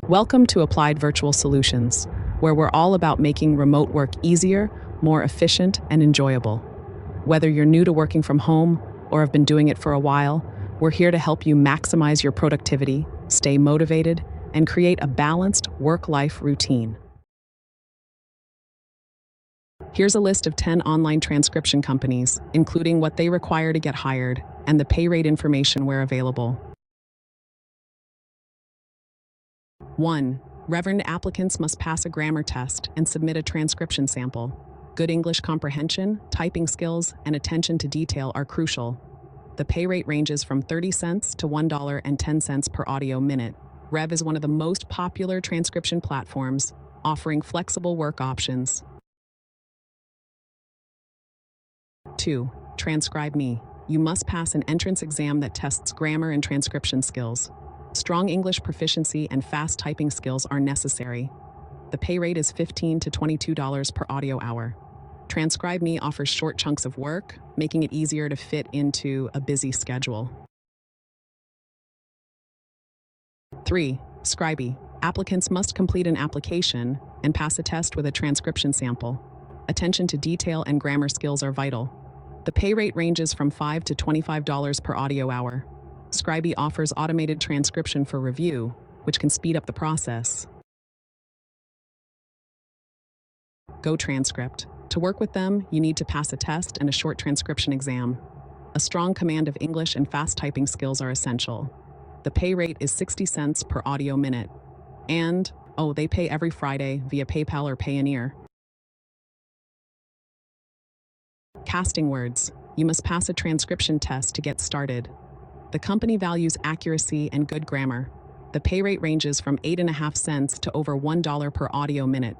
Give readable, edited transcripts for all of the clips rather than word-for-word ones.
Welcome to Applied Virtual Solutions, where we're all about making remote work easier, more efficient, and enjoyable. Whether you're new to working from home or have been doing it for a while, we're here to help you maximize your productivity, stay motivated, and create a balanced work-life routine. Here's a list of 10 online transcription companies, including what they require to get hired and the pay rate information where available. 1. Reverend applicants must pass a grammar test and submit a transcription sample. Good English comprehension, typing skills, and attention to detail are crucial. The pay rate ranges from 30 cents to $1.10 per audio minute. Rev is one of the most popular transcription platforms, offering flexible work options. 2. Transcribe Me. You must pass an entrance exam that tests grammar and transcription skills. Strong English proficiency and fast typing skills are necessary. The pay rate is $15 to $22 per audio hour. Transcribe Me offers short chunks of work, making it easier to fit into a busy schedule. 3. Scribey. Applicants must complete an application and pass a test with a transcription sample. Attention to detail and grammar skills are vital. The pay rate ranges from $5 to $25 per audio hour. Scribey offers automated transcription for review, which can speed up the process. Go Transcript. To work with them, you need to pass a test and a short transcription exam. A strong command of English and fast typing skills are essential. The pay rate is 60 cents per audio minute. And, they pay every Friday via PayPal or Payoneer. Casting words. You must pass a transcription test to get started. The company values accuracy and good grammar. The pay rate ranges from 8.5 cents to over $1 per audio minute.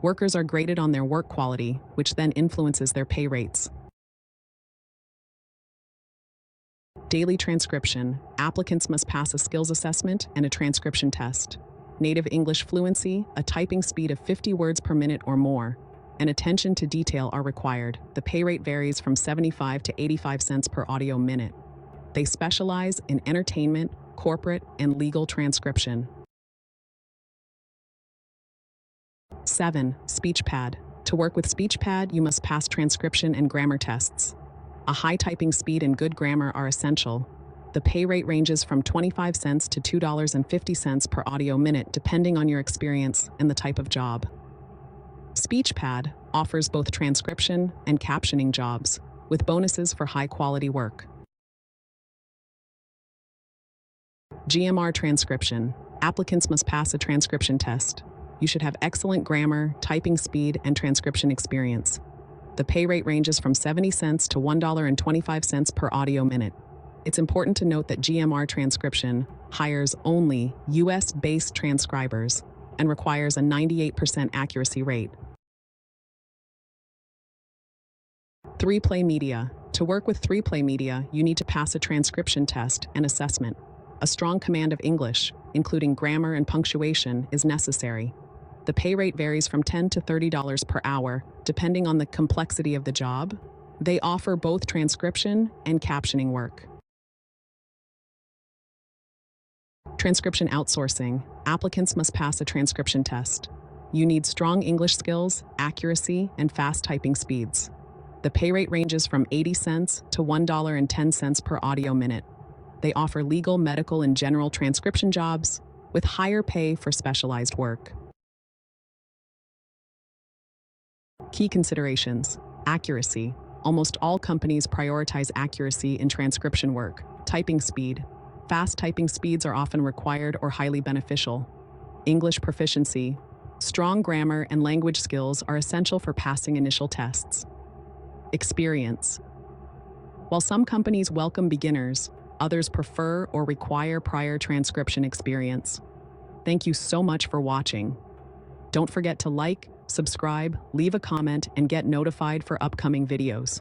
Workers are graded on their work quality, which then influences their pay rates. Daily transcription. Applicants must pass a skills assessment and a transcription test. Native English fluency, a typing speed of 50 words per minute or more, and attention to detail are required. The pay rate varies from 75 to 85 cents per audio minute. They specialize in entertainment, corporate, and legal transcription. 7. SpeechPad. To work with SpeechPad, you must pass transcription and grammar tests. A high typing speed and good grammar are essential. The pay rate ranges from 25 cents to $2.50 per audio minute, depending on your experience and the type of job. SpeechPad offers both transcription and captioning jobs, with bonuses for high-quality work. GMR transcription. Applicants must pass a transcription test. You should have excellent grammar, typing speed, and transcription experience. The pay rate ranges from 70 cents to $1.25 per audio minute. It's important to note that GMR transcription hires only US-based transcribers and requires a 98% accuracy rate. 3Play Media. To work with 3Play Media, you need to pass a transcription test and assessment. A strong command of English, including grammar and punctuation, is necessary. The pay rate varies from $10 to $30 per hour, depending on the complexity of the job. They offer both transcription and captioning work. Transcription outsourcing. Applicants must pass a transcription test. You need strong English skills, accuracy, and fast typing speeds. The pay rate ranges from 80 cents to $1.10 per audio minute. They offer legal, medical, and general transcription jobs, with higher pay for specialized work. Key considerations. Accuracy. Almost all companies prioritize accuracy in transcription work. Typing speed. Fast typing speeds are often required or highly beneficial. English proficiency. Strong grammar and language skills are essential for passing initial tests. Experience. While some companies welcome beginners, others prefer or require prior transcription experience. Thank you so much for watching. Don't forget to like, subscribe, leave a comment, and get notified for upcoming videos.